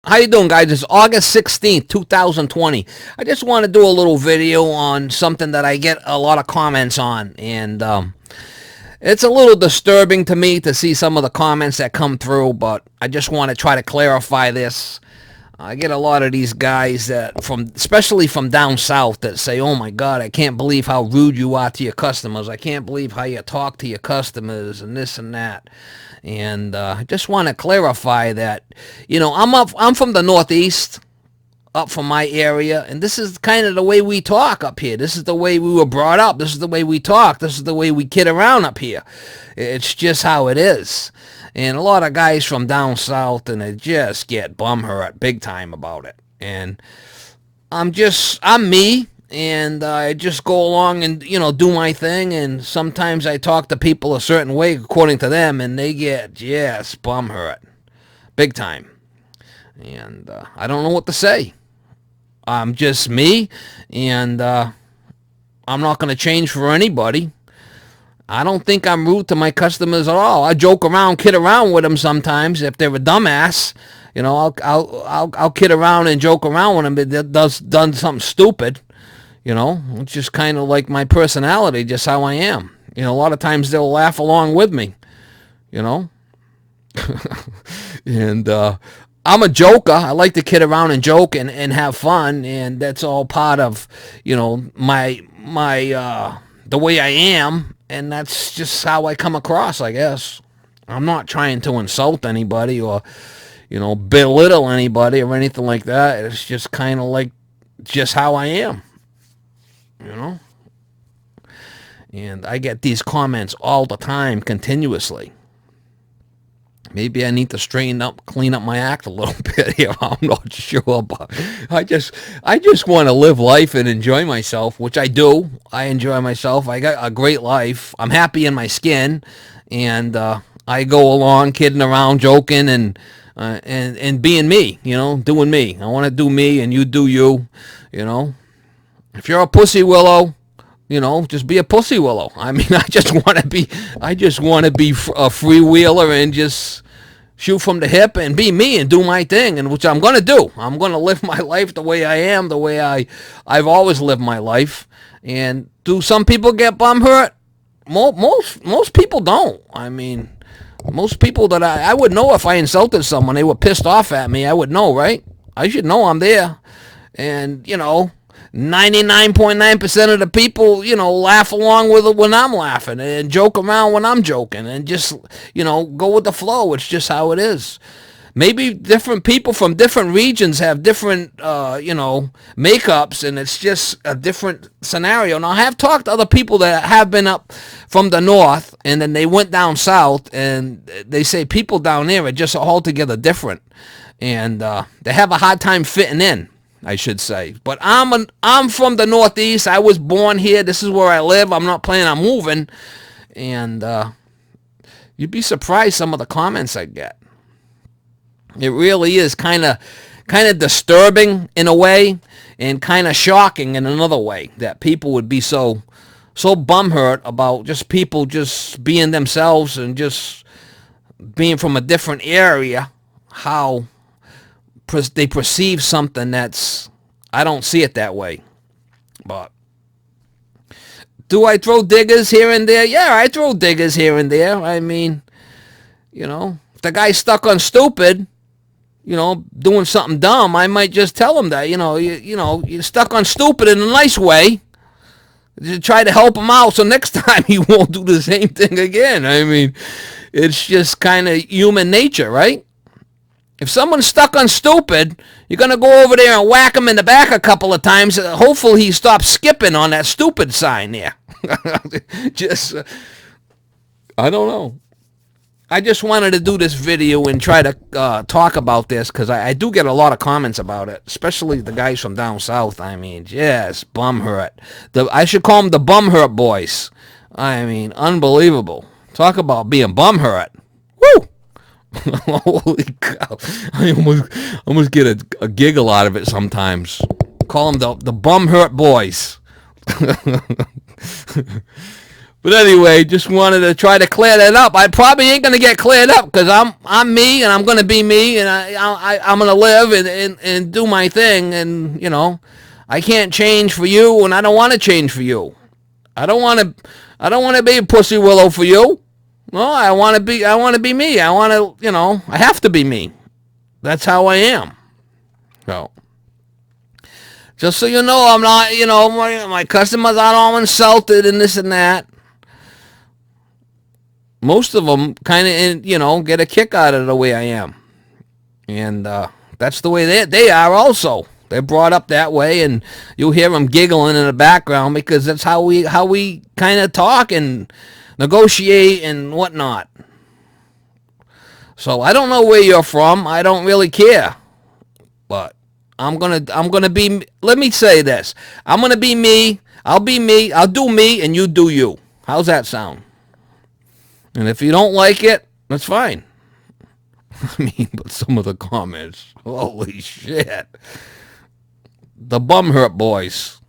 How you doing, guys? It's August 16th, 2020. I just want to do a little video on something that I get a lot of comments on, and it's a little disturbing to me to see some of the comments that come through, but I just want to try to clarify this. I get a lot of these guys that especially from down south, that say, "Oh my God, I can't believe how rude you are to your customers. I can't believe how you talk to your customers and this and that." And I just want to clarify that, I'm from the Northeast, up from my area, and this is kind of the way we talk up here. This is the way we were brought up. This is the way we talk. This is the way we kid around up here. It's just how it is. And a lot of guys from down south, and they just get bumhurt big time about it. And I'm me, and I just go along and, do my thing. And sometimes I talk to people a certain way according to them, and they get just bumhurt big time. And I don't know what to say. I'm just me, and I'm not going to change for anybody. I don't think I'm rude to my customers at all. I joke around, kid around with them sometimes. If they're a dumbass, I'll kid around and joke around with them. But they've done something stupid, It's just kind of like my personality, just how I am. A lot of times they'll laugh along with me, And I'm a joker. I like to kid around and joke and have fun, and that's all part of, my the way I am. And that's just how I come across, I guess. I'm not trying to insult anybody or, belittle anybody or anything like that. It's just kind of like just how I am, And I get these comments all the time, continuously. Maybe I need to clean up my act a little bit here. I'm not sure, but I just want to live life and enjoy myself, which I do. I enjoy myself. I got a great life. I'm happy in my skin, and I go along kidding around, joking, and being me, doing me. I want to do me, and you do you, If you're a pussy willow, just be a pussy willow. I mean, I just want to be a freewheeler and just shoot from the hip and be me and do my thing, and which I'm going to do. I'm going to live my life the way I am, the way I've always lived my life. And do some people get bum hurt? Most people don't. I mean, most people that I would know if I insulted someone, they were pissed off at me. I would know, right? I should know I'm there. And, 99.9% of the people, laugh along with it when I'm laughing and joke around when I'm joking and just, go with the flow. It's just how it is. Maybe different people from different regions have different, makeups, and it's just a different scenario. Now, I have talked to other people that have been up from the north, and then they went down south, and they say people down there are just altogether different, and they have a hard time fitting in, I should say. But I'm from the Northeast. I was born here. This is where I live. I'm not planning on moving. And you'd be surprised some of the comments I get. It really is kind of disturbing in a way, and kind of shocking in another way, that people would be so bumhurt about just people just being themselves and just being from a different area, how they perceive something that's, I don't see it that way. But do I throw diggers here and there? Yeah, I throw diggers here and there. I mean, if the guy's stuck on stupid, doing something dumb, I might just tell him that, you're stuck on stupid in a nice way. Just try to help him out so next time he won't do the same thing again. I mean, it's just kind of human nature, right? If someone's stuck on stupid, you're going to go over there and whack him in the back a couple of times. Hopefully he stops skipping on that stupid sign there. I don't know. I just wanted to do this video and try to talk about this, because I do get a lot of comments about it, especially the guys from down south. I mean, just bumhurt. I should call them the bumhurt boys. I mean, unbelievable. Talk about being bumhurt. Woo! Holy cow. I almost get a giggle out of it sometimes. Call them the bumhurt boys. But anyway, just wanted to try to clear that up. I probably ain't gonna get cleared up because I'm me and I'm gonna be me and I'm gonna live and do my thing, and I can't change for you and I don't want to change for you. I don't want to be a pussy willow for you. No, I want to be me. I have to be me. That's how I am. So just so you know, I'm not, my customers aren't all insulted and this and that. Most of them kind of, get a kick out of the way I am. And that's the way they are also. They're brought up that way, and you'll hear them giggling in the background because that's how we kind of talk and negotiate and whatnot. So I don't know where you're from. I don't really care, but I'm gonna be. Let me say this: I'm gonna be me. I'll be me. I'll do me, and you do you. How's that sound? And if you don't like it, that's fine. I mean, but some of the comments, holy shit. The bum hurt boys.